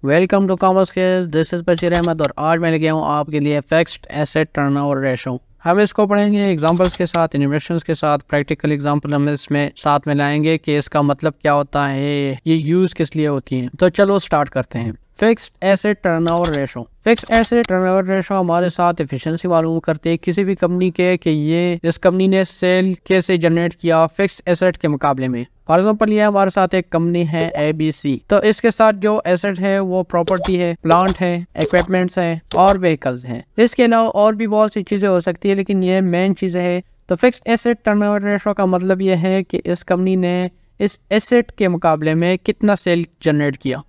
Welcome to commerce के this is Bashir Ahmad और आज मैं लेके आया हूँ आपके लिए फिक्स्ड एसेट टर्नओवर रेशो। हम इसको पढ़ेंगे एग्जांपल्स के साथ, इन्वेस्टमेंट्स के साथ, प्रैक्टिकल एग्जांपल हम इसमें साथ में लाएंगे कि इसका मतलब क्या होता है, ये यूज किस लिए होती हैं। तो चलो स्टार्ट करते हैं। Fixed asset turnover ratio. Fixed asset turnover ratio हमारे साथ एफिशिएंसी मालूम करते हैं किसी भी कंपनी के कि ये इस कंपनी ने सेल कैसे जनरेट किया फिक्स्ड एसेट के मुकाबले में। फॉर एग्जाम्पल ये हमारे साथ एक कंपनी है ABC, तो इसके साथ जो एसेट है वो प्रॉपर्टी है, प्लांट है, इक्विपमेंट्स हैं और व्हीकल्स हैं। इसके अलावा और भी बहुत सी चीज़ें हो सकती है लेकिन ये मेन चीज़ें हैं। तो फिक्स्ड एसेट टर्नओवर रेशो का मतलब ये है कि इस कंपनी ने इस एसेट के मुकाबले में कितना सेल जनरेट किया।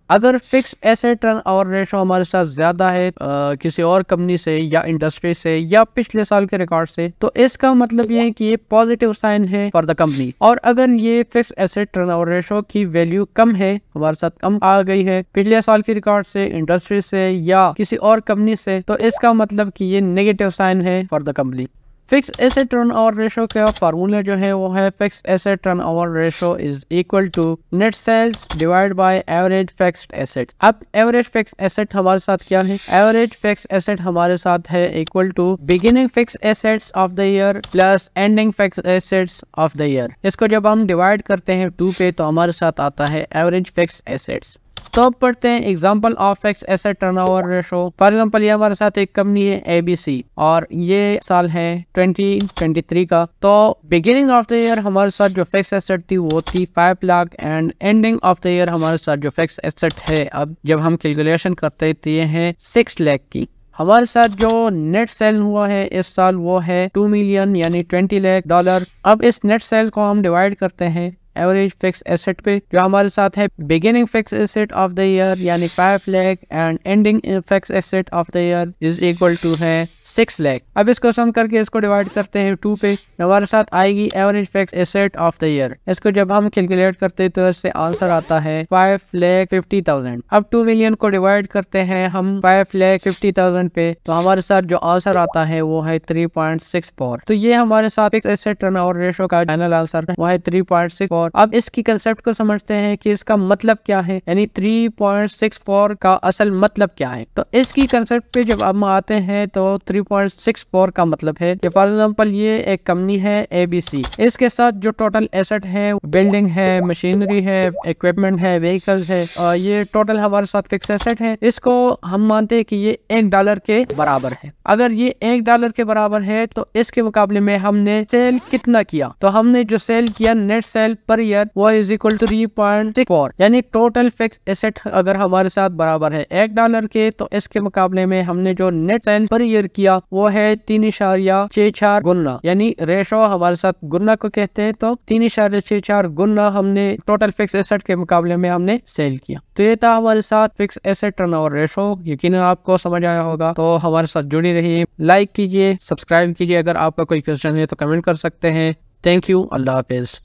अगर फिक्स एसेट टर्नओवर रेशो हमारे साथ ज़्यादा है किसी और कंपनी से या इंडस्ट्री से या पिछले साल के रिकॉर्ड से, तो इसका मतलब ये है कि ये पॉजिटिव साइन है फॉर द कंपनी। और अगर ये फिक्स एसेट टर्नओवर रेशो की वैल्यू कम है, हमारे साथ कम आ गई है पिछले साल के रिकॉर्ड से, इंडस्ट्री से या किसी और कंपनी से, तो इसका मतलब कि ये नेगेटिव साइन है for the company. Fix asset turnover ratio का फार्मूला जो है वो है fix asset turnover ratio is equal to net sales divide by average fixed asset. अब एवरेज फिक्स एसेट हमारे साथ क्या है? एवरेज फिक्स एसेट हमारे साथ है equal to beginning fix assets of the year plus ending fix assets of the year. इसको जब हम डिवाइड करते हैं 2 पे तो हमारे साथ आता है एवरेज फिक्स एसेट्स। तो अब पढ़ते हैं example of fix asset turnover ratio. For example ये हमारे साथ एक कंपनी है ABC और ये साल है 2023 का। तो बिगिनिंग ऑफ द ईयर हमारे साथ जो फिक्स एसेट थी वो थी 5 lakh and ending of the year हमारे साथ जो फिक्स एसेट है, अब जब हम कैलकुलेशन करते थे, ये है 6 लाख की। हमारे साथ जो नेट सेल हुआ है इस साल वो है 2 मिलियन यानी $20 लाख। अब इस नेट सेल को हम डिवाइड करते हैं एवरेज फिक्स एसेट पे, जो हमारे साथ है beginning fix asset of the year यानी 5 lakh and ending fix asset of the year is equal to है 6 लाख। अब इसको सम करके इसको डिवाइड करते हैं 2 पे, हमारे साथ आएगी average fix asset of the year. इसको जब हम कैलकुलेट करते हैं तो इससे आंसर आता है 5,50,000। अब 2 मिलियन को डिवाइड करते हैं हम 5,50,000 पे, तो हमारे साथ जो आंसर आता है वो है 3.64। तो ये हमारे साथ फिक्स एसेट टर्नओवर रेशो का फाइनल आंसर है, वो है 3.64। अब इसकी कंसेप्ट को समझते हैं कि इसका मतलब क्या है, यानी 3.64 का असल मतलब क्या है। तो इसकी कंसेप्ट पे जब हम आते हैं तो 3.64 का मतलब है कि फॉर एग्जांपल ये एक कंपनी है ABC, इसके साथ जो टोटल एसेट है, बिल्डिंग है, मशीनरी है, इक्विपमेंट है, व्हीकल्स है, और ये टोटल हमारे साथ फिक्स एसेट है। इसको हम मानते हैं कि ये $1 के बराबर है। अगर ये $1 के बराबर है तो इसके मुकाबले में हमने सेल कितना किया? तो हमने जो सेल किया नेट सेल पर ईयर वो इज इक्वल टू 3.64, यानी टोटल फिक्स एसेट अगर हमारे साथ बराबर है $1 के, तो इसके मुकाबले में हमने जो नेट सेल पर ईयर किया वो है 3.64 गुना, यानी रेशो हमारे साथ गुना को कहते हैं। तो 3.64 गुना हमने टोटल फिक्स एसेट के मुकाबले में हमने सेल किया। तो ये था हमारे साथ फिक्स एसेट टर्नओवर रेशो। यकीनन आपको समझ आया होगा। तो हमारे साथ जुड़ी रहिए, लाइक कीजिए, सब्सक्राइब कीजिए। अगर आपका कोई क्वेश्चन है तो कमेंट कर सकते हैं। Thank you, Allah Hafiz.